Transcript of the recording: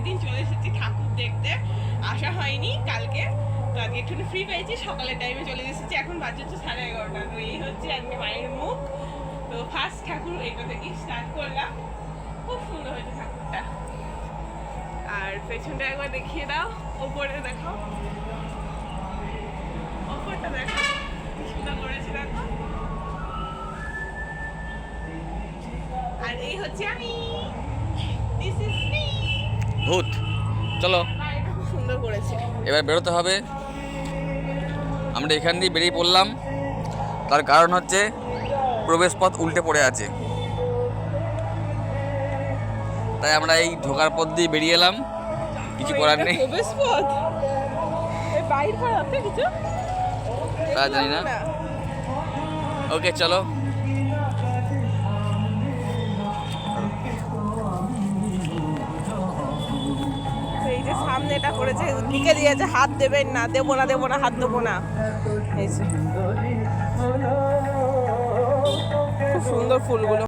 দিন চলে এসেছি ঠাকুর দেখতে, আসা হয়নি কালকে, তো আজকে একটু ফ্রি পেয়েছি, সকালের টাইমে চলে এসেছি। এখন বাজে হচ্ছে 11:30। তো এই হচ্ছে আজকে মায়ের মুখ। তো ফার্স্ট ঠাকুর এটা থেকে স্টার্ট করলাম, খুব সুন্দর হয়েছে ঠাকুরটা। আর পেছনটা একবার দেখিয়ে দাও, ওপরে দেখাও, ওপরটা দেখো কি সুন্দর করেছে দেখো। আর এই হচ্ছে আমি, দিস ইজ মি ভূত। চলো এটা খুব সুন্দর করেছে। এবার বেরোতে হবে। আমরা এখান দিয়ে বেরিয়ে পড়লাম, তার কারণ হচ্ছে প্রবেশপথ উল্টে পড়ে আছে, তাই আমরা এই ঢোকার পথ দিয়ে বেরিয়ে এলাম, কিছু করার নেই। প্রবেশ পথ এই বাইর পর আছে কিছু তা জানি না। ওকে চলো। এই যে সামনে এটা করেছে, লিখে দিয়েছে হাত দেবেন না, দেবো না দেবো না, হাত দেবো না। এই যে খুব সুন্দর ফুলগুলো।